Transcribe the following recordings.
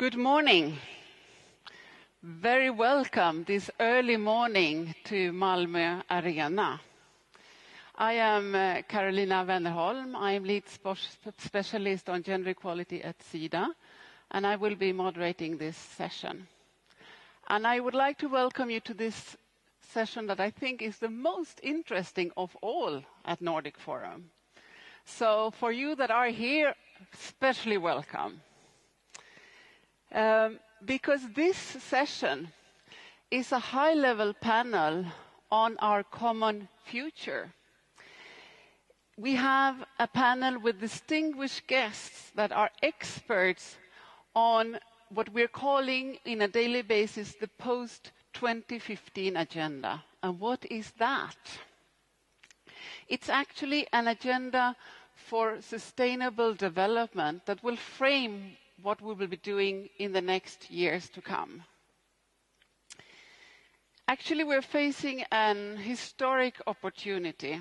Good morning. Very welcome this early morning to Malmö Arena. I am Carolina Wennerholm. I am lead specialist on gender equality at SIDA, and I will be moderating this session. And I would like to welcome you to this session that I think is the most interesting of all at Nordic Forum. So for you that are here, especially welcome. Because this session is a high-level panel on our common future. We have a panel with distinguished guests that are experts on what we're calling in a daily basis the post-2015 agenda. And what is that? It's actually an agenda for sustainable development that will frame what we will be doing in the next years to come. Actually, we're facing an historic opportunity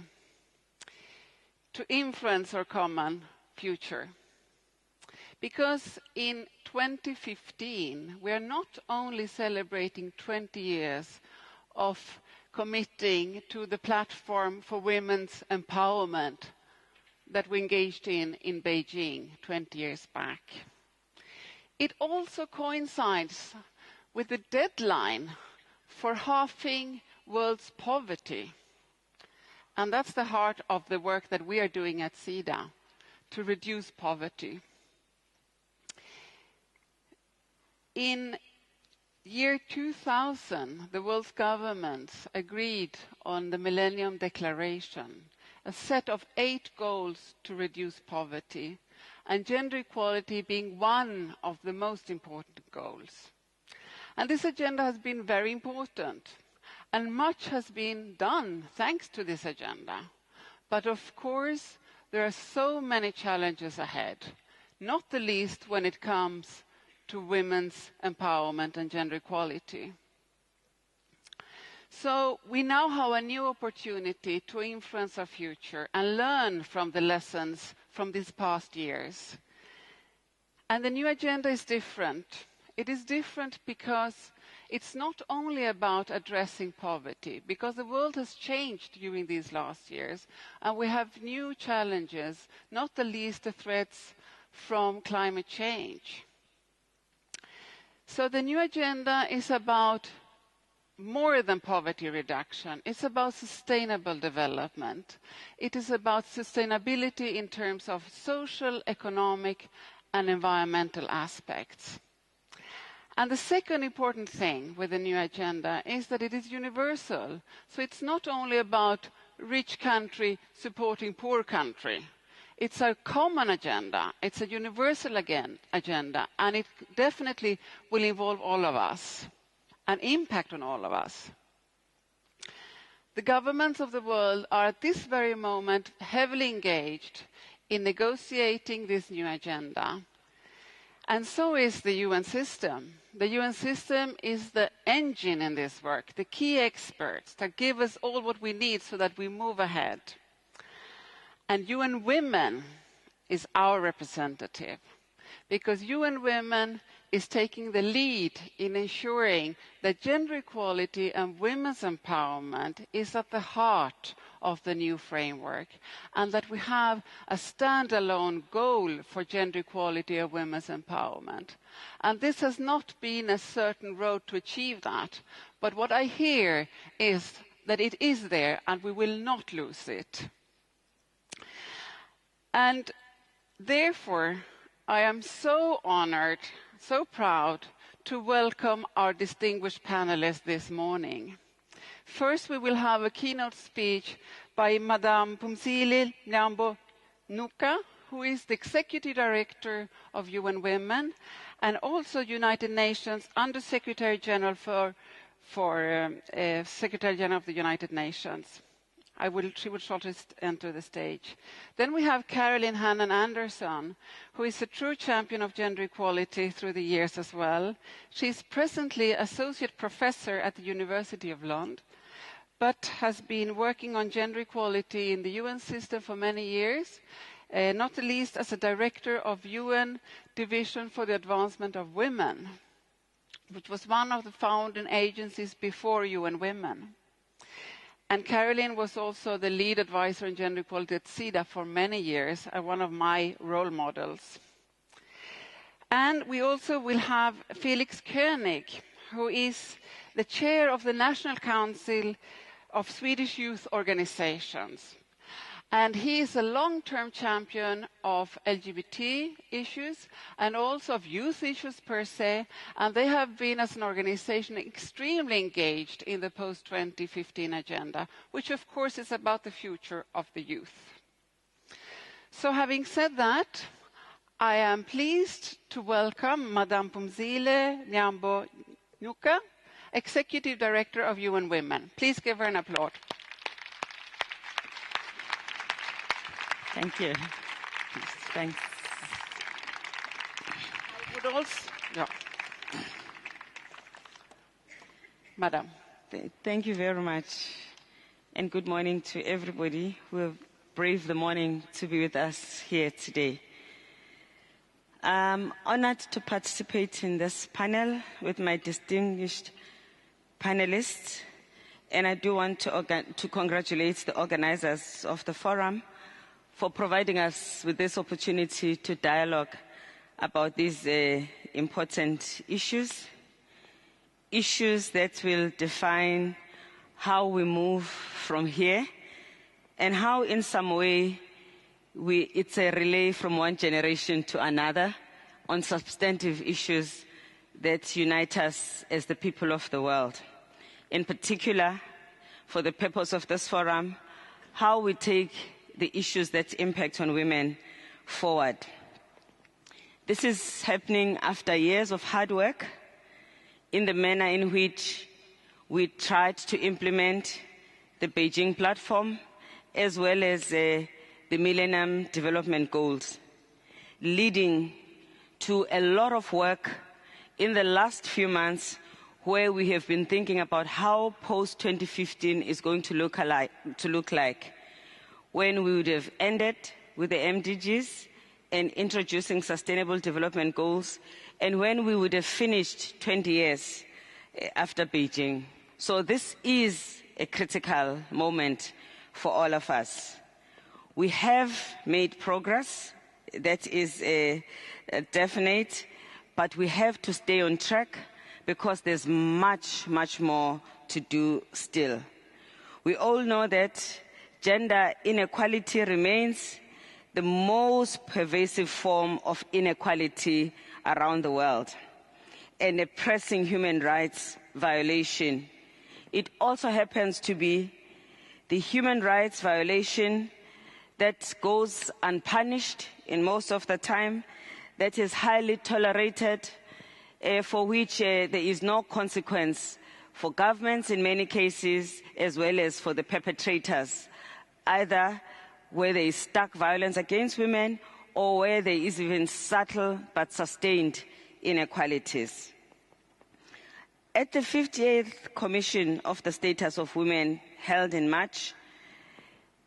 to influence our common future. Because in 2015, we are not only celebrating 20 years of committing to the platform for women's empowerment that we engaged in Beijing 20 years back. It also coincides with the deadline for halving world's poverty. And that's the heart of the work that we are doing at SIDA, to reduce poverty. In year 2000, the world's governments agreed on the Millennium Declaration, a set of 8 goals to reduce poverty, and gender equality being one of the most important goals. And this agenda has been very important, and much has been done thanks to this agenda. But of course, there are so many challenges ahead, not the least when it comes to women's empowerment and gender equality. So we now have a new opportunity to influence our future and learn from the lessons from these past years. And the new agenda is different. It is different because it's not only about addressing poverty, because the world has changed during these last years, and we have new challenges, not the least the threats from climate change. So the new agenda is about more than poverty reduction. It's about sustainable development. It is about sustainability in terms of social, economic, and environmental aspects. And the second important thing with the new agenda is that it is universal. So it's not only about rich country supporting poor country. It's a common agenda. It's a universal agenda, and it definitely will involve all of us. An impact on all of us. The governments of the world are at this very moment heavily engaged in negotiating this new agenda. And so is the UN system. The UN system is the engine in this work, the key experts that give us all what we need so that we move ahead. And UN Women is our representative, because UN Women is taking the lead in ensuring that gender equality and women's empowerment is at the heart of the new framework, and that we have a standalone goal for gender equality and women's empowerment. And this has not been a certain road to achieve that, but what I hear is that it is there and we will not lose it. And therefore, I am so honored, so proud to welcome our distinguished panelists this morning. First, we will have a keynote speech by Madame Phumzile Mlambo-Ngcuka, who is the Executive Director of UN Women and also United Nations Under-Secretary General for Secretary General of the United Nations. She will shortly enter the stage. Then we have Caroline Hannan Anderson, who is a true champion of gender equality through the years as well. She is presently Associate Professor at the University of London, but has been working on gender equality in the UN system for many years, not the least as a director of UN Division for the Advancement of Women, which was one of the founding agencies before UN Women. And Caroline was also the lead advisor in gender equality at SIDA for many years, and one of my role models. And we also will have Felix König, who is the chair of the National Council of Swedish Youth Organizations. And he is a long-term champion of LGBT issues and also of youth issues per se, and they have been, as an organization, extremely engaged in the post-2015 agenda, which of course is about the future of the youth. So having said that, I am pleased to welcome Madame Phumzile Nyambo-Nyuka, Executive Director of UN Women. Please give her an applause. Thank you. Thanks. I would also, yeah. Madam. Thank you very much. And good morning to everybody who have braved the morning to be with us here today. I'm honored to participate in this panel with my distinguished panelists. And I do want to congratulate the organizers of the forum for providing us with this opportunity to dialogue about these important issues that will define how we move from here and how in some way it's a relay from one generation to another on substantive issues that unite us as the people of the world. In particular, for the purpose of this forum, how we take the issues that impact on women forward. This is happening after years of hard work in the manner in which we tried to implement the Beijing platform as well as the Millennium Development Goals, leading to a lot of work in the last few months where we have been thinking about how post-2015 is going to look like, when we would have ended with the MDGs and introducing sustainable development goals, and when we would have finished 20 years after Beijing. So this is a critical moment for all of us. We have made progress, that is definite, but we have to stay on track because there's much, much more to do still. We all know that gender inequality remains the most pervasive form of inequality around the world and a pressing human rights violation. It also happens to be the human rights violation that goes unpunished in most of the time, that is highly tolerated, for which there is no consequence for governments in many cases, as well as for the perpetrators, either where there is stark violence against women or where there is even subtle but sustained inequalities. At the 58th Commission of the Status of Women held in March,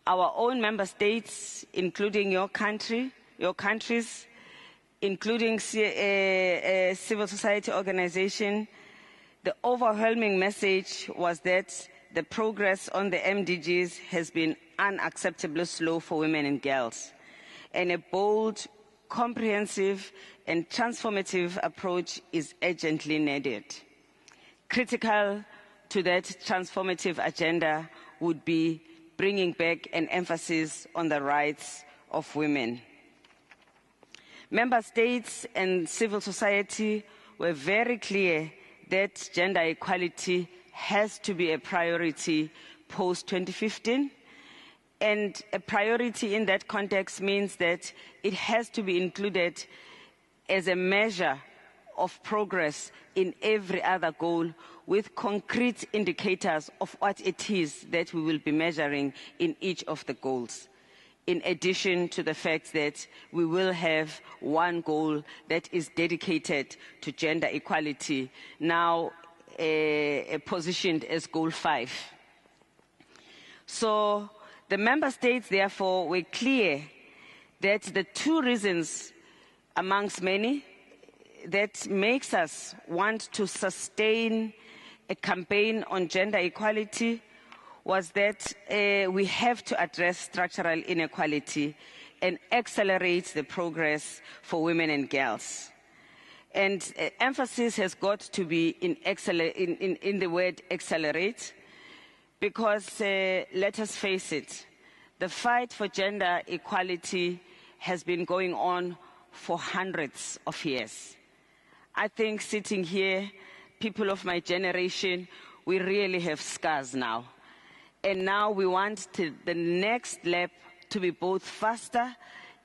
our own member states, including your countries, including civil society organizations, the overwhelming message was that the progress on the MDGs has been unacceptably slow for women and girls, and a bold, comprehensive, and transformative approach is urgently needed. Critical to that transformative agenda would be bringing back an emphasis on the rights of women. Member states and civil society were very clear that gender equality has to be a priority post-2015, and a priority in that context means that it has to be included as a measure of progress in every other goal, with concrete indicators of what it is that we will be measuring in each of the goals, in addition to the fact that we will have one goal that is dedicated to gender equality, now positioned as Goal 5. So the member states, therefore, were clear that the two reasons amongst many that makes us want to sustain a campaign on gender equality was that we have to address structural inequality and accelerate the progress for women and girls. And emphasis has got to be in the word accelerate, because let us face it, the fight for gender equality has been going on for hundreds of years. I think sitting here, people of my generation, we really have scars now. And now we want the next lap to be both faster,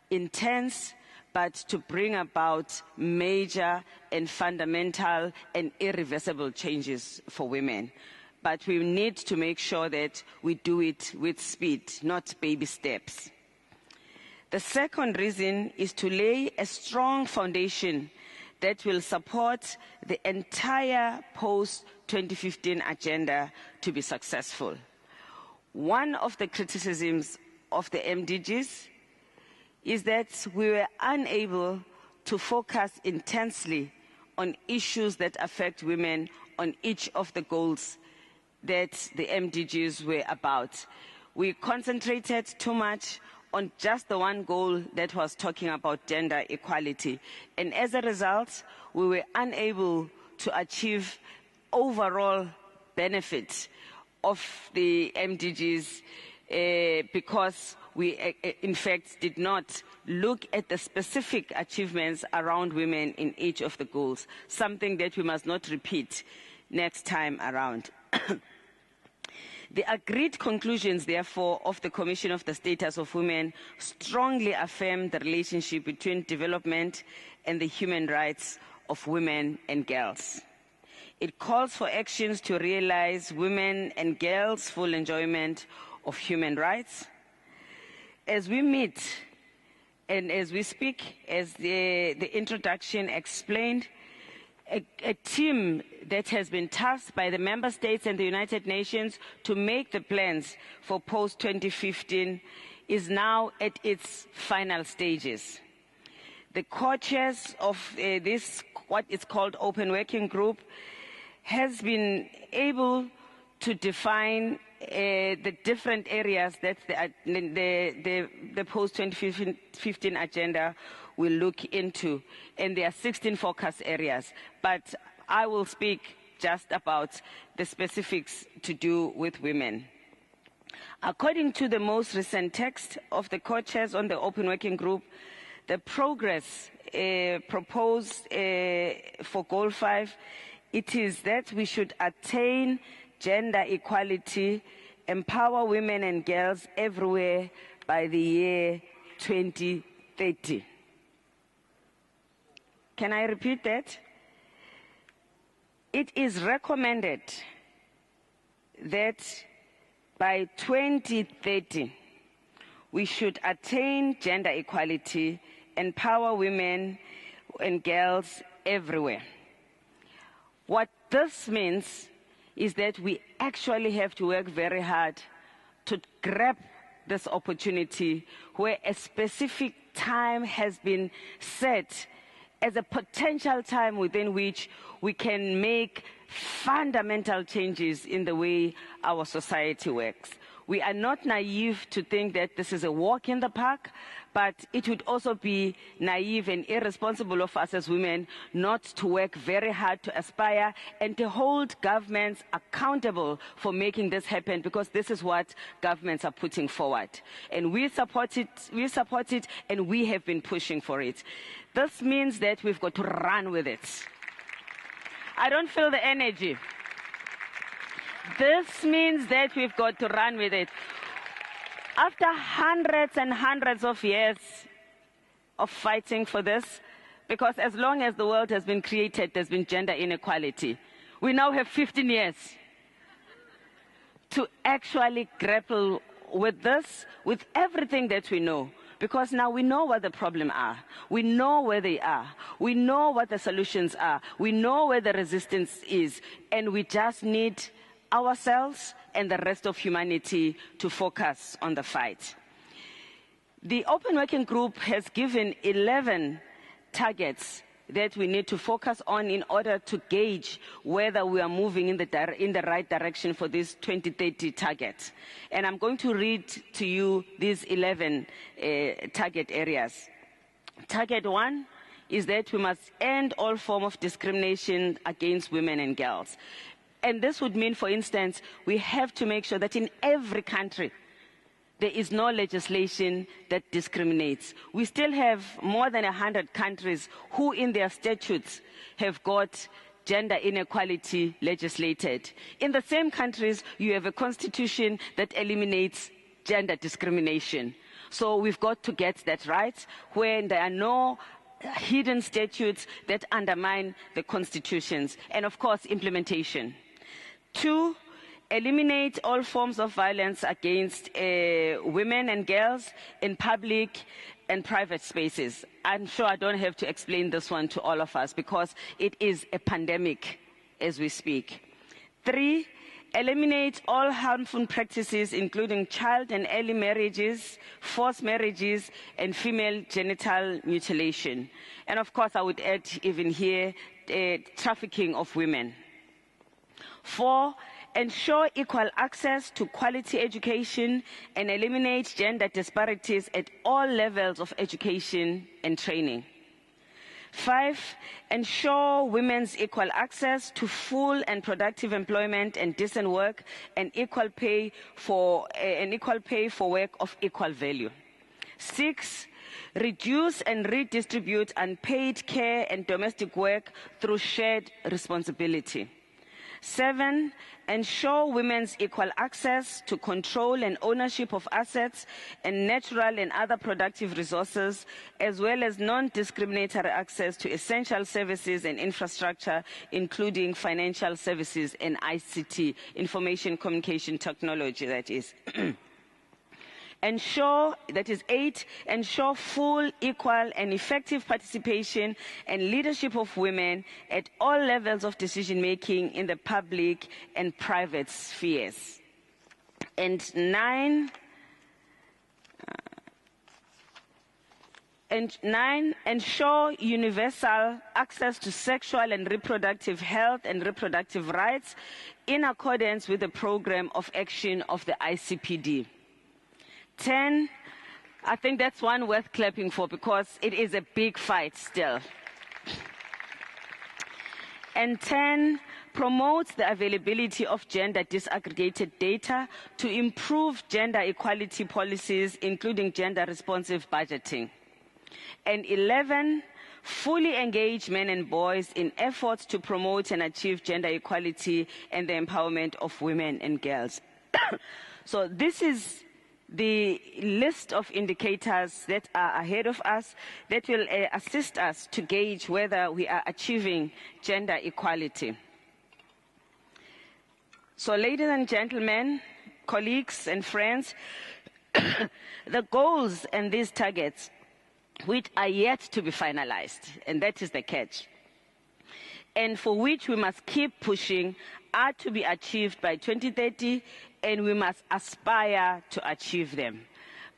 intense, but to bring about major and fundamental and irreversible changes for women. But we need to make sure that we do it with speed, not baby steps. The second reason is to lay a strong foundation that will support the entire post-2015 agenda to be successful. One of the criticisms of the MDGs is that we were unable to focus intensely on issues that affect women on each of the goals that the MDGs were about. We concentrated too much on just the one goal that was talking about gender equality. And as a result, we were unable to achieve overall benefit of the MDGs because we, in fact, did not look at the specific achievements around women in each of the goals, something that we must not repeat next time around. The agreed conclusions, therefore, of the Commission of the Status of Women strongly affirm the relationship between development and the human rights of women and girls. It calls for actions to realize women and girls' full enjoyment of human rights. As we meet and as we speak, as the introduction explained, a team that has been tasked by the member states and the United Nations to make the plans for post-2015 is now at its final stages. The co-chairs of this, what is called Open Working Group, has been able to define the different areas that the post-2015 agenda will look into, and there are 16 focus areas, but I will speak just about the specifics to do with women. According to the most recent text of the co-chairs on the Open Working Group, the progress proposed for Goal 5, it is that we should attain gender equality, empower women and girls everywhere by the year 2030. Can I repeat that? It is recommended that by 2030, we should attain gender equality, empower women and girls everywhere. What this means is that we actually have to work very hard to grab this opportunity where a specific time has been set as a potential time within which we can make fundamental changes in the way our society works. We are not naive to think that this is a walk in the park, but it would also be naive and irresponsible of us as women not to work very hard to aspire and to hold governments accountable for making this happen, because this is what governments are putting forward. And we support it, and we have been pushing for it. This means that we've got to run with it. I don't feel the energy. This means that we've got to run with it. After hundreds and hundreds of years of fighting for this, because as long as the world has been created, there's been gender inequality. We now have 15 years to actually grapple with this, with everything that we know. Because now we know what the problems are. We know where they are. We know what the solutions are. We know where the resistance is. And we just need ourselves and the rest of humanity to focus on the fight. The Open Working Group has given 11 targets that we need to focus on in order to gauge whether we are moving in the right direction for this 2030 target. And I'm going to read to you these 11 target areas. Target 1 is that we must end all form of discrimination against women and girls. And this would mean, for instance, we have to make sure that in every country there is no legislation that discriminates. We still have more than 100 countries who in their statutes have got gender inequality legislated. In the same countries, you have a constitution that eliminates gender discrimination. So we've got to get that right, when there are no hidden statutes that undermine the constitutions. And of course, implementation. 2, eliminate all forms of violence against women and girls in public and private spaces. I'm sure I don't have to explain this one to all of us because it is a pandemic as we speak. 3, eliminate all harmful practices including child and early marriages, forced marriages, and female genital mutilation. And of course, I would add even here, trafficking of women. 4, ensure equal access to quality education and eliminate gender disparities at all levels of education and training. 5, ensure women's equal access to full and productive employment and decent work and equal pay for work of equal value. 6, reduce and redistribute unpaid care and domestic work through shared responsibility. 7, ensure women's equal access to control and ownership of assets and natural and other productive resources, as well as non-discriminatory access to essential services and infrastructure, including financial services and ICT, information communication technology, that is. Ensure, that is 8, ensure full, equal, and effective participation and leadership of women at all levels of decision-making in the public and private spheres. And 9, ensure universal access to sexual and reproductive health and reproductive rights in accordance with the program of action of the ICPD. 10, I think that's one worth clapping for because it is a big fight still. And 10, promotes the availability of gender disaggregated data to improve gender equality policies, including gender responsive budgeting. And 11, fully engage men and boys in efforts to promote and achieve gender equality and the empowerment of women and girls. So this is the list of indicators that are ahead of us that will assist us to gauge whether we are achieving gender equality. So, ladies and gentlemen, colleagues and friends, the goals and these targets, which are yet to be finalized, and that is the catch, and for which we must keep pushing, are to be achieved by 2030, and we must aspire to achieve them.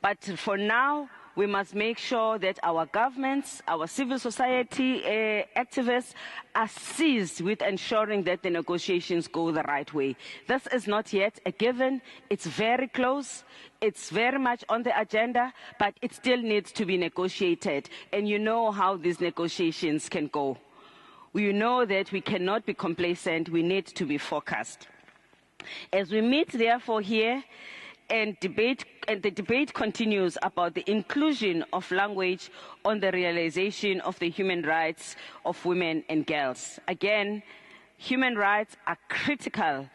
But for now, we must make sure that our governments, our civil society activists are seized with ensuring that the negotiations go the right way. This is not yet a given. It's very close. It's very much on the agenda, but it still needs to be negotiated. And you know how these negotiations can go. We know that we cannot be complacent. We need to be focused. As we meet, therefore, here, and the debate continues about the inclusion of language on the realization of the human rights of women and girls. Again, human rights are critical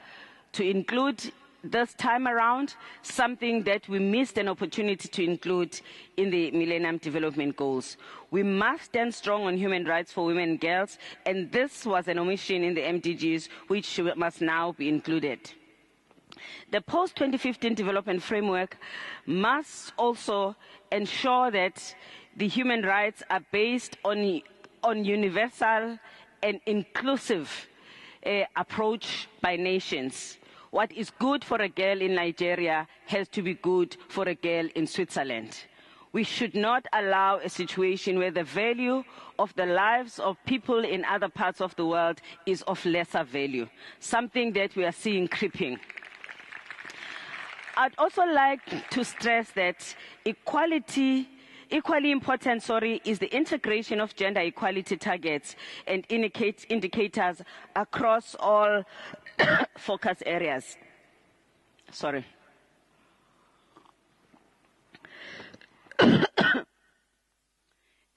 to include this time around, something that we missed an opportunity to include in the Millennium Development Goals. We must stand strong on human rights for women and girls, and this was an omission in the MDGs, which must now be included. The post-2015 development framework must also ensure that the human rights are based on universal and inclusive approach by nations. What is good for a girl in Nigeria has to be good for a girl in Switzerland. We should not allow a situation where the value of the lives of people in other parts of the world is of lesser value, something that we are seeing creeping. I'd also like to stress that equally important, is the integration of gender equality targets and indicators across all focus areas.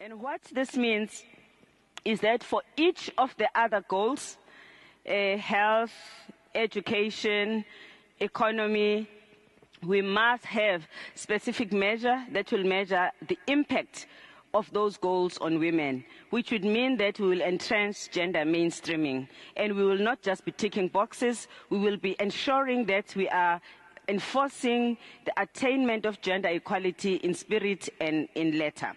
And what this means is that for each of the other goals, health, education, economy, we must have specific measure that will measure the impact of those goals on women, which would mean that we will entrench gender mainstreaming. And we will not just be ticking boxes, we will be ensuring that we are enforcing the attainment of gender equality in spirit and in letter.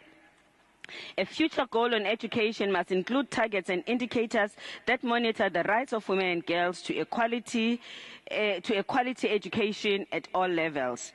A future goal on education must include targets and indicators that monitor the rights of women and girls to equality education at all levels.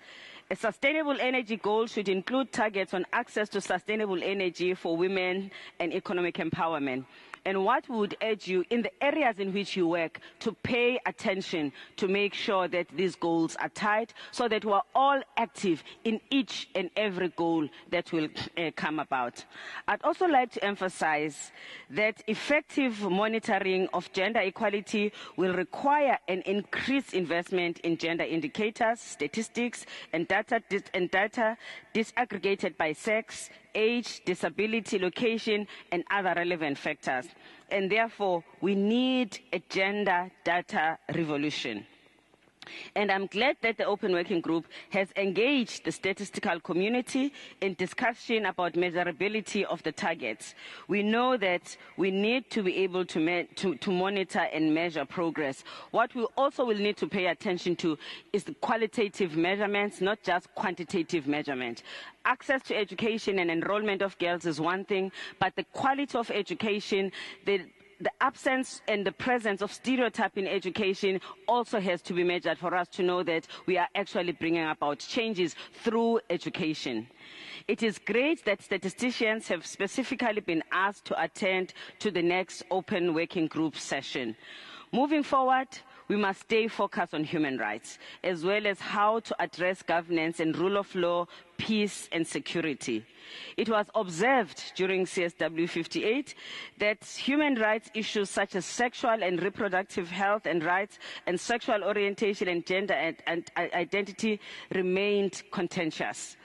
A sustainable energy goal should include targets on access to sustainable energy for women and economic empowerment. And what we would urge you in the areas in which you work to pay attention to make sure that these goals are tied so that we're all active in each and every goal that will come about. I'd also like to emphasize that effective monitoring of gender equality will require an increased investment in gender indicators, statistics, and data disaggregated by sex, age, disability, location, and other relevant factors. And therefore, we need a gender data revolution. And I'm glad that the Open Working Group has engaged the statistical community in discussion about measurability of the targets. We know that we need to be able to monitor and measure progress. What we also will need to pay attention to is the qualitative measurements, not just quantitative measurement. Access to education and enrollment of girls is one thing, but the quality of education, the absence and the presence of stereotype in education also has to be measured for us to know that we are actually bringing about changes through education. It is great that statisticians have specifically been asked to attend to the next Open Working Group session. Moving forward, we must stay focused on human rights, as well as how to address governance and rule of law, peace and security. It was observed during CSW 58 that human rights issues such as sexual and reproductive health and rights and sexual orientation and gender and identity remained contentious.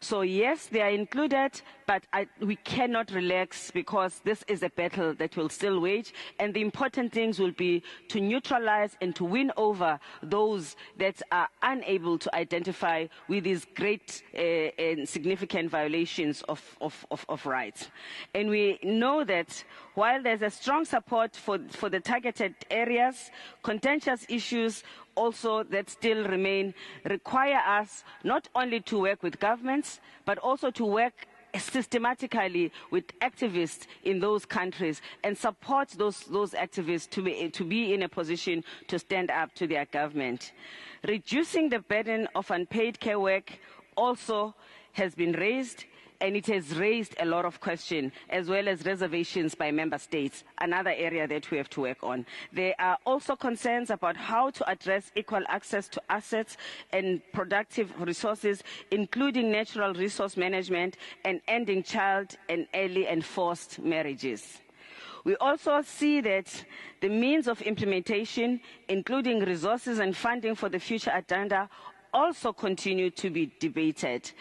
So yes, they are included, but we cannot relax because this is a battle that will still wage, and the important things will be to neutralize and to win over those that are unable to identify with these great and significant violations of rights. And we know that while there's a strong support for the targeted areas, contentious issues also that still remain require us not only to work with governments, but also to work systematically with activists in those countries and support those activists to be in a position to stand up to their government. Reducing the burden of unpaid care work also has been raised, and it has raised a lot of questions as well as reservations by member states, another area that we have to work on. There are also concerns about how to address equal access to assets and productive resources, including natural resource management and ending child and early and forced marriages. We also see that the means of implementation, including resources and funding for the future agenda, also continue to be debated.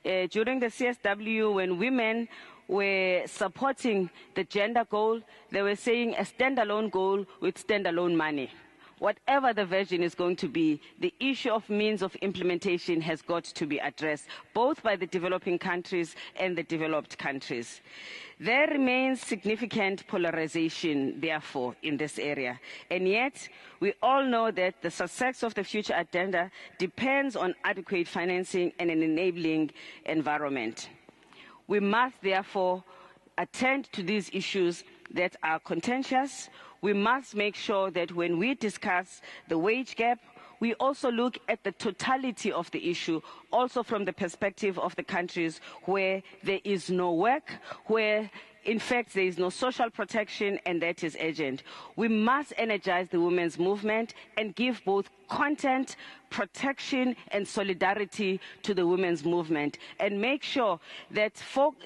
During the CSW, when women were supporting the gender goal, they were saying a standalone goal with standalone money. Whatever the version is going to be, the issue of means of implementation has got to be addressed, both by the developing countries and the developed countries. There remains significant polarization, therefore, in this area. And yet, we all know that the success of the future agenda depends on adequate financing and an enabling environment. We must, therefore, attend to these issues that are contentious. We must make sure that when we discuss the wage gap, we also look at the totality of the issue, also from the perspective of the countries where there is no work, where in fact there is no social protection, and that is urgent. We must energize the women's movement and give both content, protection and solidarity to the women's movement, and make sure that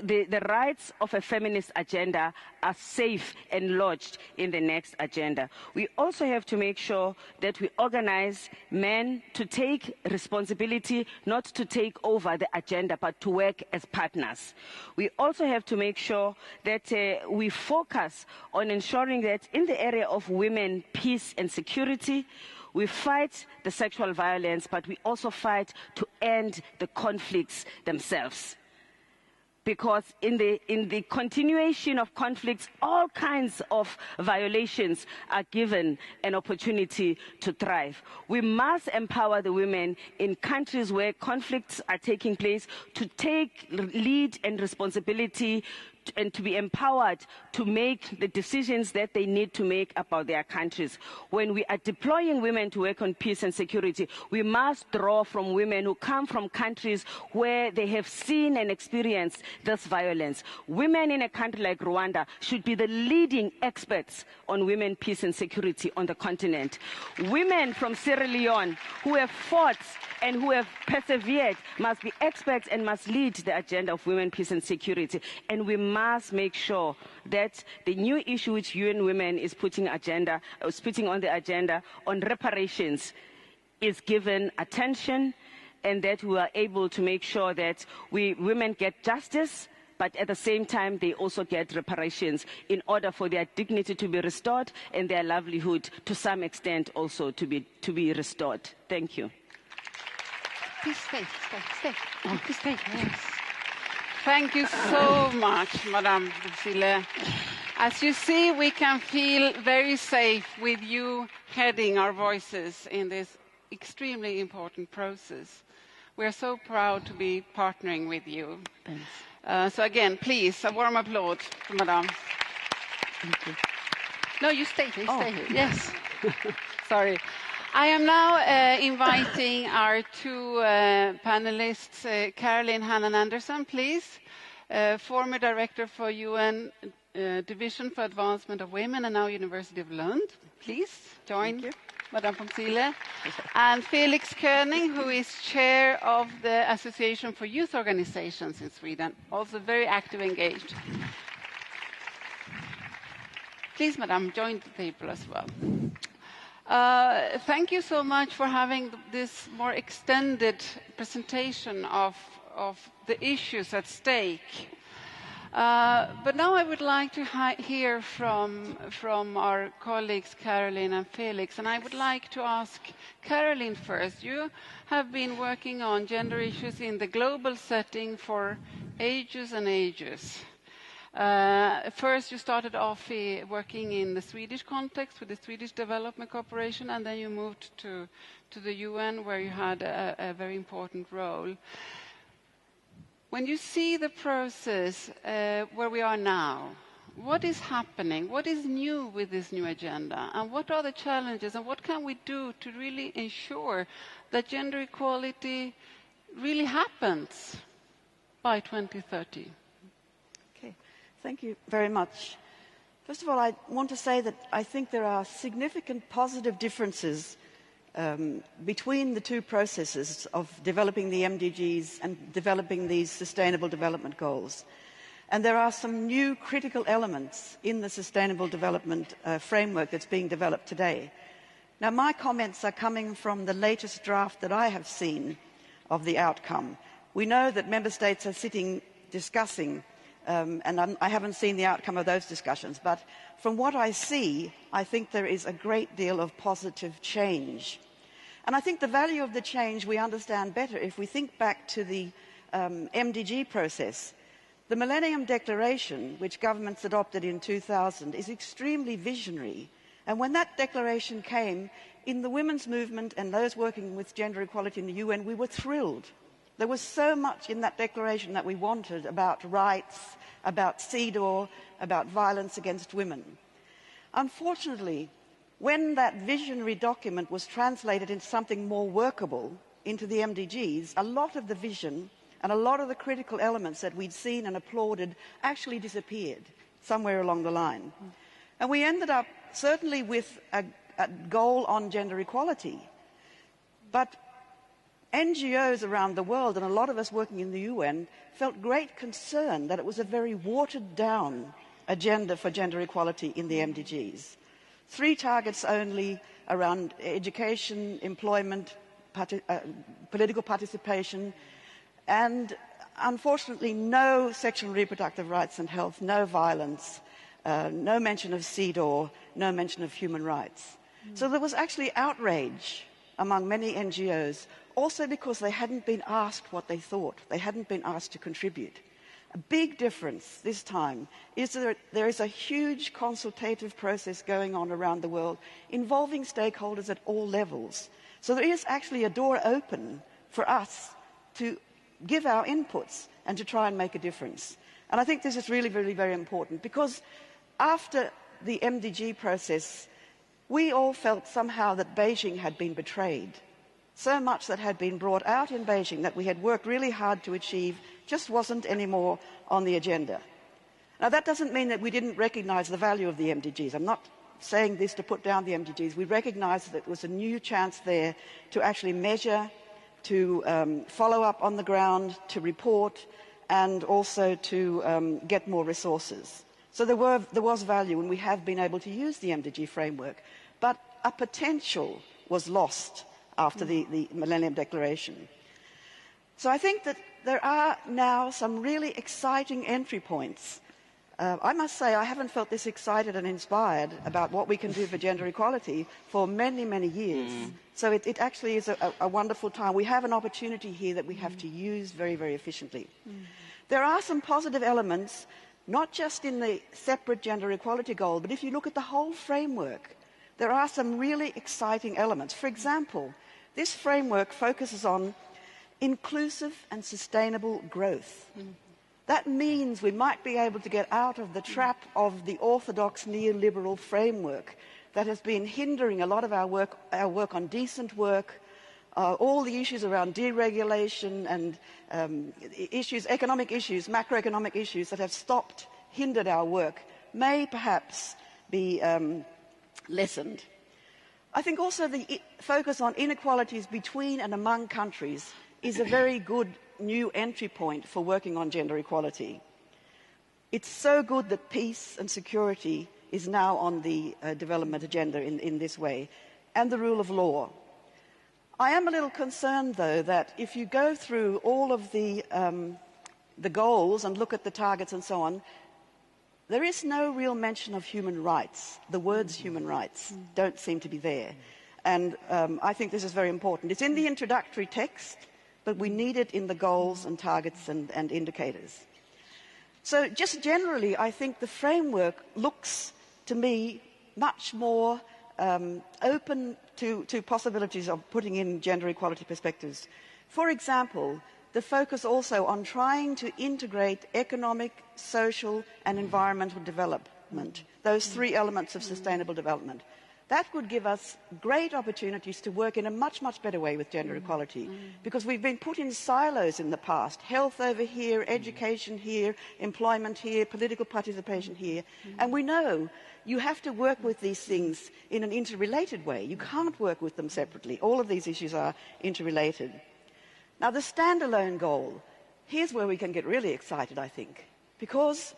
the rights of a feminist agenda are safe and lodged in the next agenda. We also have to make sure that we organize men to take responsibility, not to take over the agenda, but to work as partners. We also have to make sure that we focus on ensuring that in the area of women, peace and security, we fight the sexual violence, but we also fight to end the conflicts themselves. Because in the continuation of conflicts, all kinds of violations are given an opportunity to thrive. We must empower the women in countries where conflicts are taking place to take lead and responsibility and to be empowered to make the decisions that they need to make about their countries. When we are deploying women to work on peace and security, we must draw from women who come from countries where they have seen and experienced this violence. Women in a country like Rwanda should be the leading experts on women, peace and security on the continent. Women from Sierra Leone who have fought and who have persevered must be experts and must lead the agenda of women, peace and security. And we must make sure that the new issue which UN Women is putting on the agenda on reparations is given attention, and that we are able to make sure that women get justice, but at the same time they also get reparations in order for their dignity to be restored and their livelihood to some extent also to be restored. Thank you. Please stay. Please stay. Yes. Thank you so much, Madame Busile. As you see, we can feel very safe with you heading our voices in this extremely important process. We are so proud to be partnering with you. Thanks. So again, please, a warm applause for Madame. Thank you. No, you stay. Stay. Yes. Sorry. I am now inviting our two panelists, Caroline Hannan Anderson, please, former director for UN Division for Advancement of Women and now University of Lund. Please join Madame Pomsile. And Felix König, who is chair of the Association for Youth Organizations in Sweden, also very active, engaged. Please, Madame, join the table as well. Thank you so much for having this more extended presentation of the issues at stake. But now I would like to hear from our colleagues Caroline and Felix, and I would like to ask Caroline first. You have been working on gender issues in the global setting for ages and ages. First, you started off working in the Swedish context with the Swedish Development Corporation, and then you moved to the UN, where you had a very important role. When you see the process where we are now, what is happening? What is new with this new agenda? And what are the challenges? And what can we do to really ensure that gender equality really happens by 2030? Thank you very much. First of all, I want to say that I think there are significant positive differences between the two processes of developing the MDGs and developing these Sustainable Development Goals. And there are some new critical elements in the Sustainable Development framework that's being developed today. Now, my comments are coming from the latest draft that I have seen of the outcome. We know that member states are sitting discussing and I haven't seen the outcome of those discussions, but from what I see, I think there is a great deal of positive change. And I think the value of the change we understand better if we think back to the MDG process. The Millennium Declaration, which governments adopted in 2000, is extremely visionary. And when that declaration came, in the women's movement and those working with gender equality in the UN, we were thrilled. There was so much in that declaration that we wanted about rights, about CEDAW, about violence against women. Unfortunately, when that visionary document was translated into something more workable, into the MDGs, a lot of the vision and a lot of the critical elements that we'd seen and applauded actually disappeared somewhere along the line. And we ended up certainly with a goal on gender equality. But NGOs around the world, and a lot of us working in the UN, felt great concern that it was a very watered-down agenda for gender equality in the MDGs. 3 targets only around education, employment, political participation, and unfortunately no sexual and reproductive rights and health, no violence, no mention of CEDAW, no mention of human rights. So there was actually outrage among many NGOs, also because they hadn't been asked what they thought. They hadn't been asked to contribute. A big difference this time is that there is a huge consultative process going on around the world involving stakeholders at all levels. So there is actually a door open for us to give our inputs and to try and make a difference. And I think this is really, really very important, because after the MDG process, we all felt somehow that Beijing had been betrayed. So much that had been brought out in Beijing that we had worked really hard to achieve just wasn't anymore on the agenda. Now, that doesn't mean that we didn't recognize the value of the MDGs. I'm not saying this to put down the MDGs. We recognized that there was a new chance there to actually measure, to follow up on the ground, to report, and also to get more resources. So there was value, and we have been able to use the MDG framework. But a potential was lost after the Millennium Declaration. So I think that there are now some really exciting entry points. I must say I haven't felt this excited and inspired about what we can do for gender equality for many, many years. So it actually is a wonderful time. We have an opportunity here that we have to use very, very efficiently. There are some positive elements, not just in the separate gender equality goal, but if you look at the whole framework, there are some really exciting elements. For example, this framework focuses on inclusive and sustainable growth. That means we might be able to get out of the trap of the orthodox neoliberal framework that has been hindering a lot of our work on decent work, all the issues around deregulation and economic issues, macroeconomic issues that have hindered our work, may perhaps be lessened. I think also the focus on inequalities between and among countries is a very good new entry point for working on gender equality. It's so good that peace and security is now on the development agenda in this way, and the rule of law. I am a little concerned, though, that if you go through all of the goals and look at the targets and so on, there is no real mention of human rights. The words human rights don't seem to be there. And I think this is very important. It's in the introductory text, but we need it in the goals and targets and indicators. So just generally, I think the framework looks to me much more open to possibilities of putting in gender equality perspectives. For example, the focus also on trying to integrate economic, social and environmental development, those 3 elements of sustainable development. That would give us great opportunities to work in a much, much better way with gender equality, because we've been put in silos in the past. Health over here, education here, employment here, political participation here. And we know you have to work with these things in an interrelated way. You can't work with them separately. All of these issues are interrelated. Now, the standalone goal, here's where we can get really excited, I think, because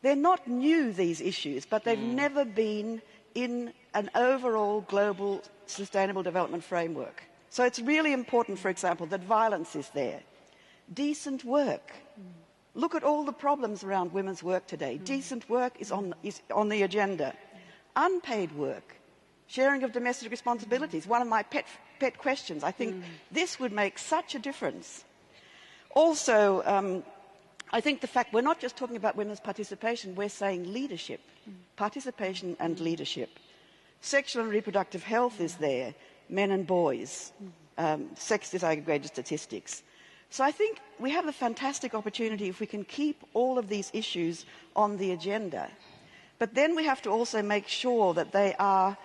they're not new, these issues, but they've never been in an overall global sustainable development framework. So it's really important, for example, that violence is there. Decent work. Look at all the problems around women's work today. Decent work is on the agenda. Unpaid work. Sharing of domestic responsibilities, one of my pet questions. I think this would make such a difference. Also, I think the fact we're not just talking about women's participation, we're saying leadership, participation and leadership. Sexual and reproductive health is there, men and boys, sex disaggregated statistics. So I think we have a fantastic opportunity if we can keep all of these issues on the agenda. But then we have to also make sure that they are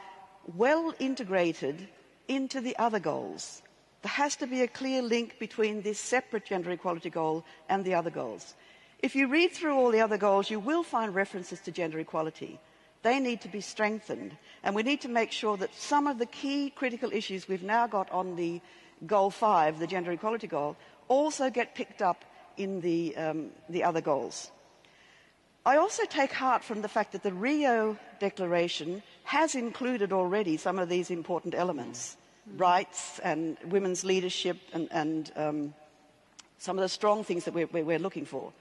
well integrated into the other goals. There has to be a clear link between this separate gender equality goal and the other goals. If you read through all the other goals, you will find references to gender equality. They need to be strengthened, and we need to make sure that some of the key critical issues we've now got on the Goal 5, the gender equality goal, also get picked up in the other goals. I also take heart from the fact that the Rio Declaration has included already some of these important elements, rights and women's leadership and some of the strong things that we're looking for.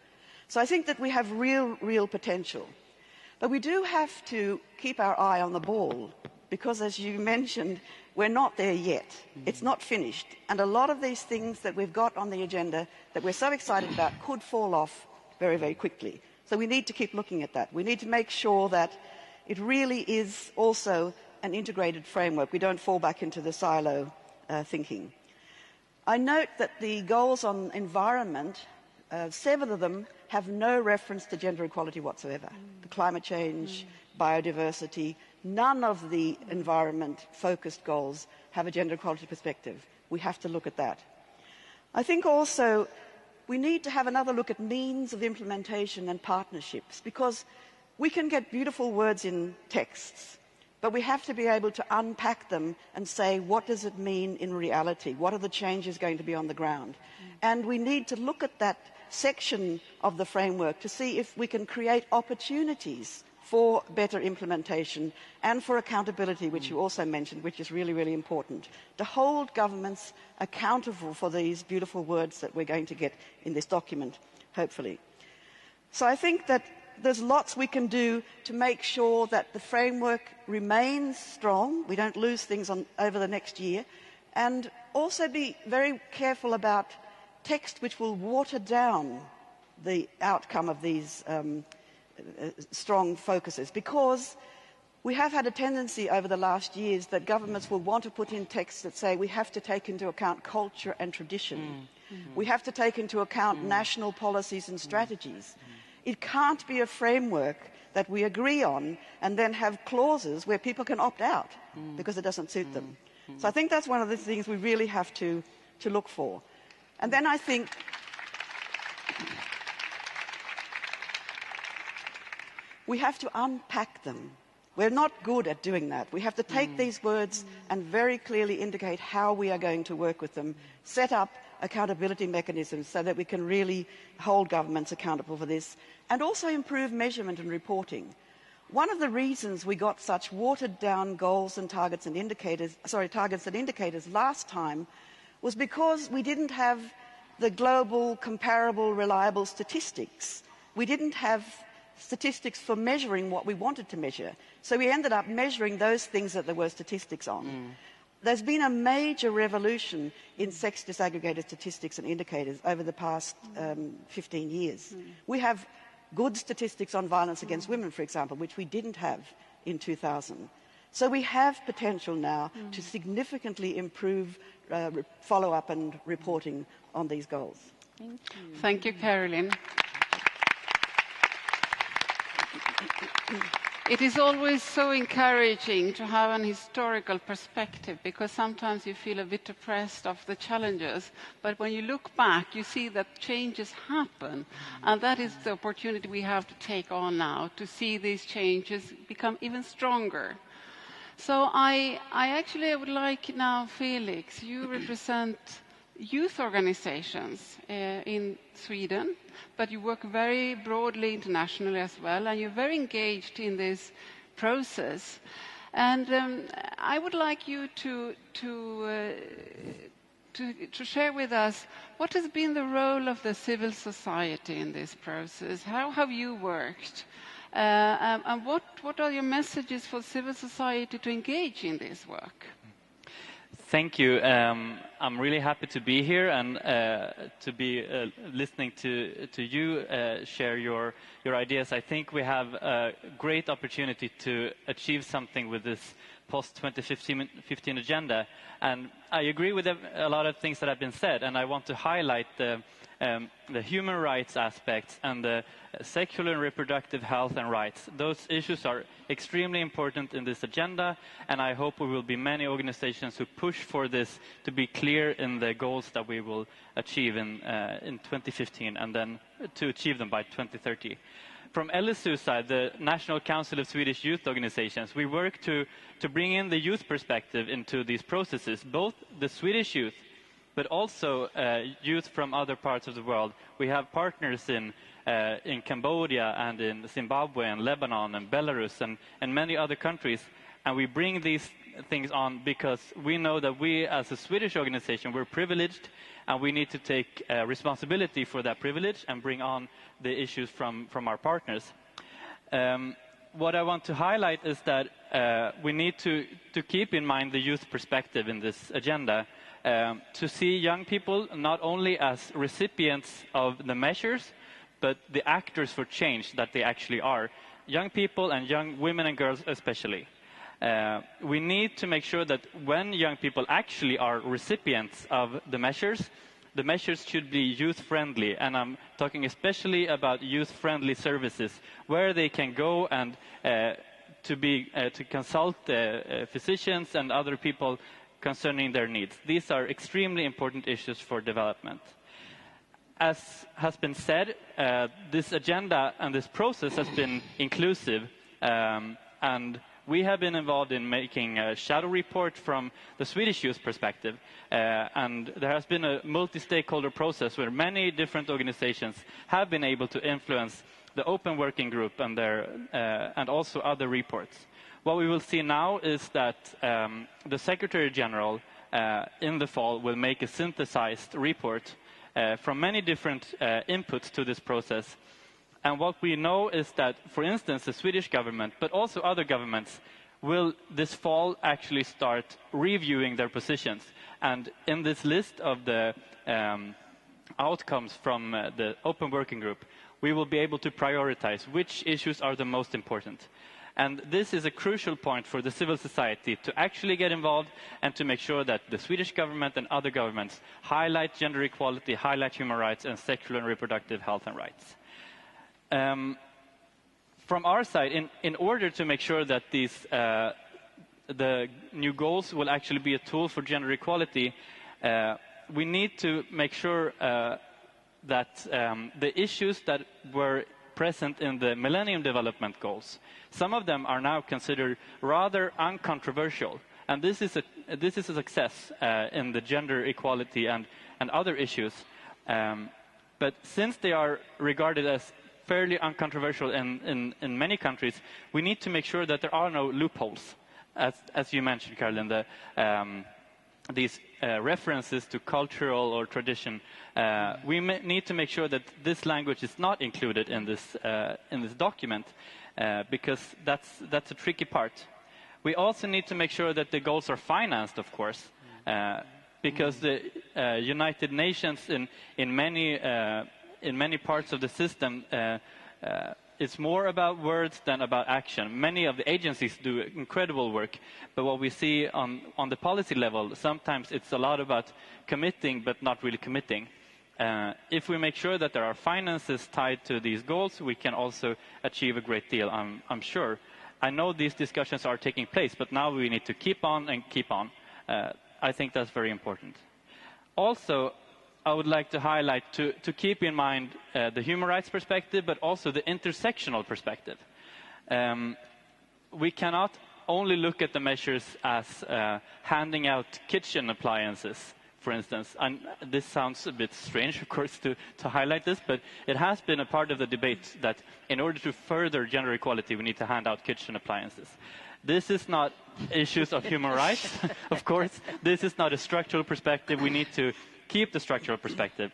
So I think that we have real potential. But we do have to keep our eye on the ball because, as you mentioned, we're not there yet. It's not finished. And a lot of these things that we've got on the agenda that we're so excited about could fall off very quickly. So we need to keep looking at that. We need to make sure that it really is also an integrated framework. We don't fall back into the silo thinking. I note that the goals on environment, 7 of them have no reference to gender equality whatsoever. The climate change, biodiversity, none of the environment-focused goals have a gender equality perspective. We have to look at that. I think also we need to have another look at means of implementation and partnerships, because we can get beautiful words in texts, but we have to be able to unpack them and say, what does it mean in reality? What are the changes going to be on the ground? And we need to look at that section of the framework to see if we can create opportunities for better implementation and for accountability, which you also mentioned, which is really important, to hold governments accountable for these beautiful words that we're going to get in this document, hopefully. So I think that there's lots we can do to make sure that the framework remains strong, we don't lose things over the next year, and also be very careful about text which will water down the outcome of these strong focuses, because we have had a tendency over the last years that governments will want to put in texts that say we have to take into account culture and tradition. We have to take into account national policies and strategies. It can't be a framework that we agree on and then have clauses where people can opt out because it doesn't suit them. So I think that's one of the things we really have to look for. And then I think we have to unpack them. We're not good at doing that. We have to take these words and very clearly indicate how we are going to work with them, set up accountability mechanisms so that we can really hold governments accountable for this, and also improve measurement and reporting. One of the reasons we got such watered down goals and targets and indicators last time was because we didn't have the global, comparable, reliable statistics. We didn't have statistics for measuring what we wanted to measure. So we ended up measuring those things that there were statistics on. There's been a major revolution in sex disaggregated statistics and indicators over the past 15 years. We have good statistics on violence against women, for example, which we didn't have in 2000. So we have potential now to significantly improve follow-up and reporting on these goals. Thank you. Thank you, Caroline. It is always so encouraging to have an historical perspective, because sometimes you feel a bit depressed of the challenges, but when you look back you see that changes happen, and that is the opportunity we have to take on now, to see these changes become even stronger. So I would like now, Felix, you represent youth organizations in Sweden, but you work very broadly internationally as well, and you're very engaged in this process. And I would like you to share with us what has been the role of the civil society in this process. How have you worked? And what are your messages for civil society to engage in this work? Thank you. I'm really happy to be here and to be listening to you share your ideas. I think we have a great opportunity to achieve something with this post-2015 agenda. And I agree with a lot of things that have been said, and I want to highlight the the human rights aspects and the sexual and reproductive health and rights. Those issues are extremely important in this agenda, and I hope we will be many organizations who push for this to be clear in the goals that we will achieve in 2015 and then to achieve them by 2030. From LSU's side, the National Council of Swedish Youth Organizations, we work to bring in the youth perspective into these processes, both the Swedish youth, but also youth from other parts of the world. We have partners in Cambodia and in Zimbabwe and Lebanon and Belarus and many other countries, and we bring these things on because we know that we as a Swedish organization, we're privileged, and we need to take responsibility for that privilege and bring on the issues from our partners. What I want to highlight is that we need to keep in mind the youth perspective in this agenda, to see young people not only as recipients of the measures, but the actors for change that they actually are. Young people and young women and girls especially. We need to make sure that when young people actually are recipients of the measures should be youth-friendly, and I'm talking especially about youth-friendly services, where they can go and to consult physicians and other people concerning their needs. These are extremely important issues for development. As has been said, this agenda and this process has been inclusive, and we have been involved in making a shadow report from the Swedish youth perspective, and there has been a multi-stakeholder process where many different organizations have been able to influence the open working group and and also other reports. What we will see now is that the Secretary General in the fall will make a synthesized report from many different inputs to this process. And what we know is that, for instance, the Swedish government, but also other governments, will this fall actually start reviewing their positions. And in this list of the outcomes from the open working group, we will be able to prioritize which issues are the most important. And this is a crucial point for the civil society to actually get involved and to make sure that the Swedish government and other governments highlight gender equality, highlight human rights and sexual and reproductive health and rights. From our side, in order to make sure that the new goals will actually be a tool for gender equality, we need to make sure that the issues that were present in the Millennium Development Goals, some of them are now considered rather uncontroversial, and this is a success in the gender equality and other issues. But since they are regarded as fairly uncontroversial in many countries, we need to make sure that there are no loopholes. As you mentioned, Caroline, these references to cultural or tradition, we need to make sure that this language is not included in this document, because that's a tricky part. We also need to make sure that the goals are financed, of course, because the United Nations in many parts of the system, it's more about words than about action. Many of the agencies do incredible work, but what we see on the policy level, sometimes it's a lot about committing but not really committing. If we make sure that there are finances tied to these goals, we can also achieve a great deal, I'm sure. I know these discussions are taking place, but now we need to keep on and keep on. I think that's very important. Also, I would like to highlight to keep in mind the human rights perspective, but also the intersectional perspective. We cannot only look at the measures as handing out kitchen appliances, for instance. And this sounds a bit strange, of course, to highlight this, but it has been a part of the debate that in order to further gender equality, we need to hand out kitchen appliances. This is not issues of human rights, of course. This is not a structural perspective. We need to keep the structural perspective,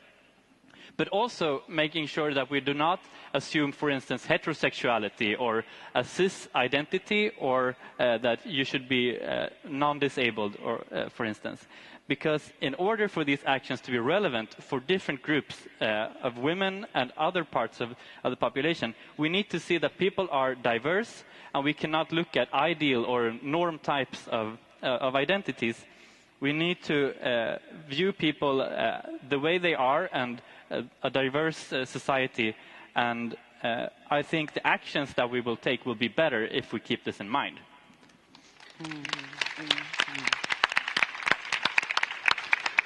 but also making sure that we do not assume, for instance, heterosexuality or a cis identity, or that you should be non-disabled, or for instance. Because in order for these actions to be relevant for different groups of women and other parts of the population, we need to see that people are diverse, and we cannot look at ideal or norm types of identities. We need to view people the way they are and a diverse society, and I think the actions that we will take will be better if we keep this in mind.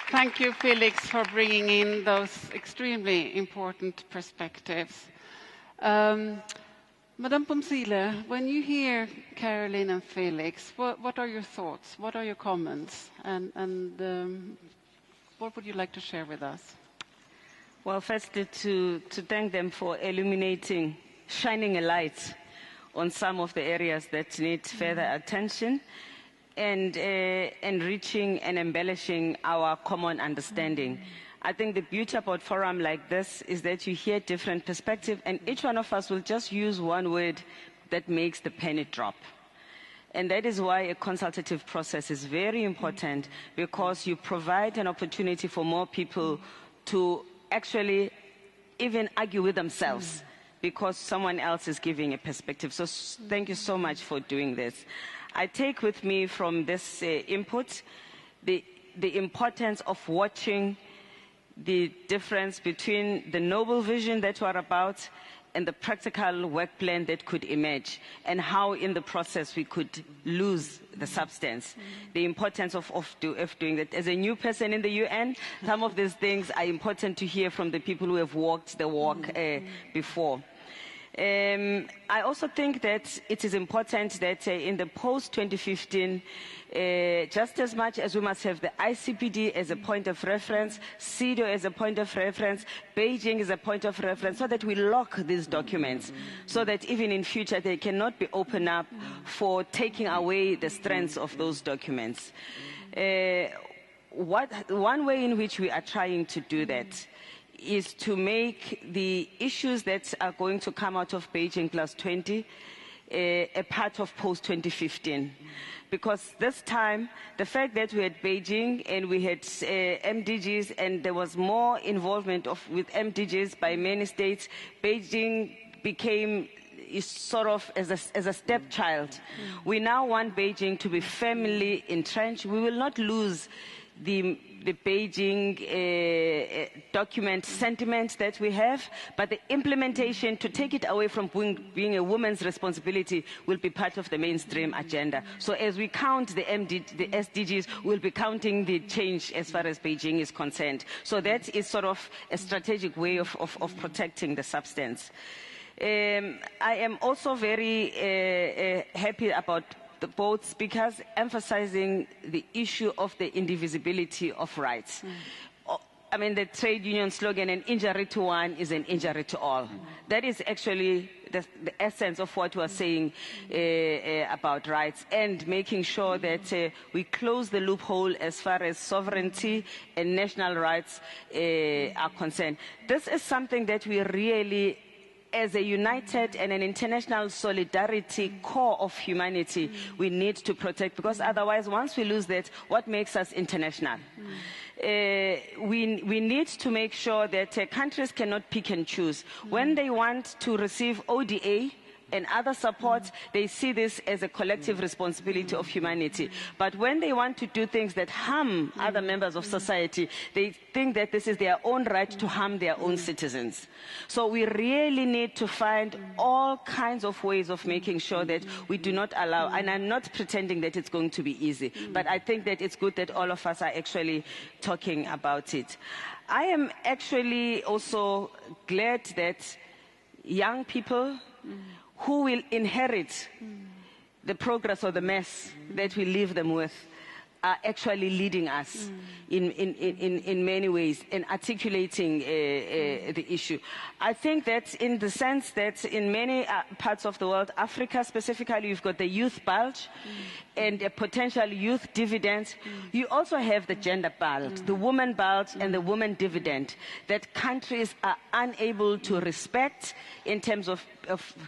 Thank you, Felix, for bringing in those extremely important perspectives. Madame Pomsile, when you hear Caroline and Felix, what are your thoughts? What are your comments? And what would you like to share with us? Well, firstly, to thank them for illuminating, shining a light on some of the areas that need further attention, and enriching and embellishing our common understanding. I think the beauty about forum like this is that you hear different perspectives, and each one of us will just use one word that makes the penny drop. And that is why a consultative process is very important, because you provide an opportunity for more people to actually even argue with themselves, because someone else is giving a perspective. So thank you so much for doing this. I take with me from this input the importance of watching the difference between the noble vision that we're about and the practical work plan that could emerge, and how in the process we could lose the substance. The importance of doing that. As a new person in the UN, some of these things are important to hear from the people who have walked the walk before. I also think that it is important that in the post-2015, just as much as we must have the ICPD as a point of reference, CEDAW as a point of reference, Beijing as a point of reference, so that we lock these documents, so that even in future they cannot be opened up for taking away the strengths of those documents. One way in which we are trying to do that is to make the issues that are going to come out of Beijing +20 a part of post-2015. Because this time, the fact that we had Beijing and we had MDGs, and there was more involvement with MDGs by many states, Beijing became sort of as a stepchild. We now want Beijing to be firmly entrenched. We will not lose the Beijing document sentiment that we have, but the implementation, to take it away from being a woman's responsibility, will be part of the mainstream agenda. So as we count the SDGs, we'll be counting the change as far as Beijing is concerned. So that is sort of a strategic way of protecting the substance. I am also very happy about both speakers emphasizing the issue of the indivisibility of rights. I mean, the trade union slogan, an injury to one is an injury to all. That is actually the essence of what we are saying about rights, and making sure that we close the loophole as far as sovereignty and national rights are concerned. This is something that we really, as a united and an international solidarity core of humanity, we need to protect, because otherwise, once we lose that, what makes us international? We need to make sure that countries cannot pick and choose. When they want to receive ODA and other support, they see this as a collective responsibility of humanity. But when they want to do things that harm other members of society, they think that this is their own right to harm their own citizens. So we really need to find all kinds of ways of making sure that we do not allow, and I'm not pretending that it's going to be easy, but I think that it's good that all of us are actually talking about it. I am actually also glad that young people who will inherit the progress or the mess that we leave them with are actually leading us in many ways in articulating the issue. I think that in the sense that in many parts of the world, Africa specifically, you've got the youth bulge and a potential youth dividend. You also have the gender bulge, the woman bulge and the woman dividend, that countries are unable to respect in terms of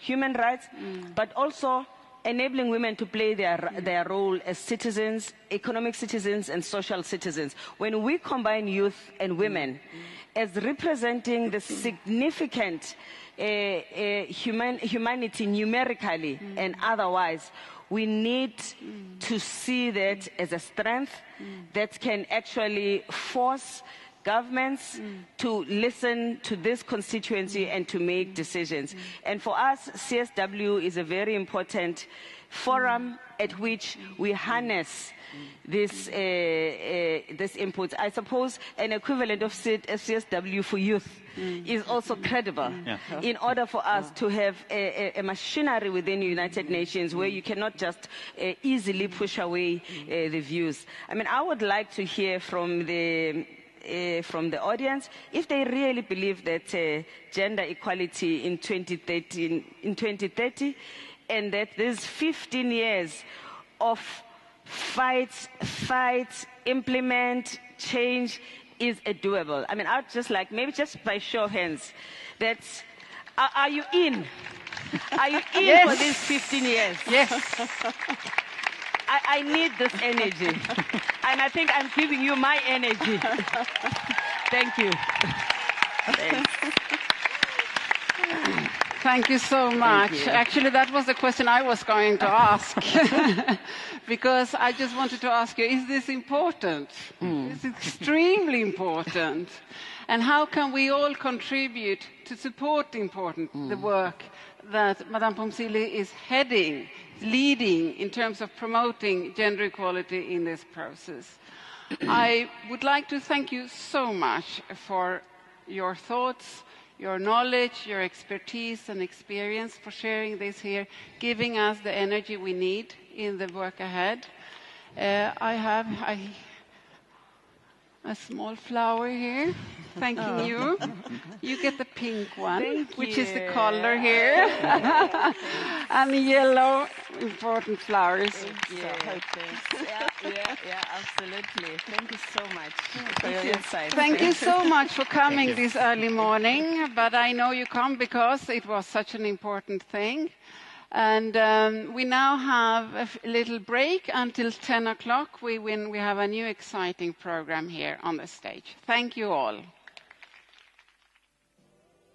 human rights, but also enabling women to play their role as citizens, economic citizens and social citizens. When we combine youth and women as representing the significant humanity numerically and otherwise, we need to see that as a strength that can actually force governments to listen to this constituency and to make decisions. And for us, CSW is a very important forum at which we harness this input. I suppose an equivalent of CSW for youth is also credible in order for us to have a machinery within the United Nations where you cannot just easily push away the views. I mean, I would like to hear from the audience if they really believe that gender equality in 2030 and that these 15 years of fight, implement, change is doable. I mean, I'd just like, maybe just by show of hands, are you in? Are you in for these 15 years? Yes. I need this energy. And I think I'm giving you my energy. Thank you. Thanks. Thank you so much. Actually, that was the question I was going to ask. Because I just wanted to ask you, is this important? It's extremely important. And how can we all contribute to support the work that Madame Pomsili is leading in terms of promoting gender equality in this process? I would like to thank you so much for your thoughts, your knowledge, your expertise and experience, for sharing this here, giving us the energy we need in the work ahead. I have a small flower here, thanking you. You get the pink one, which is the color here, and the yellow, important flowers. Yeah, absolutely. Thank you so much for your insight. Thank you so much for coming this early morning, but I know you come because it was such an important thing. And we now have a little break until 10 o'clock when we have a new exciting program here on the stage. Thank you all.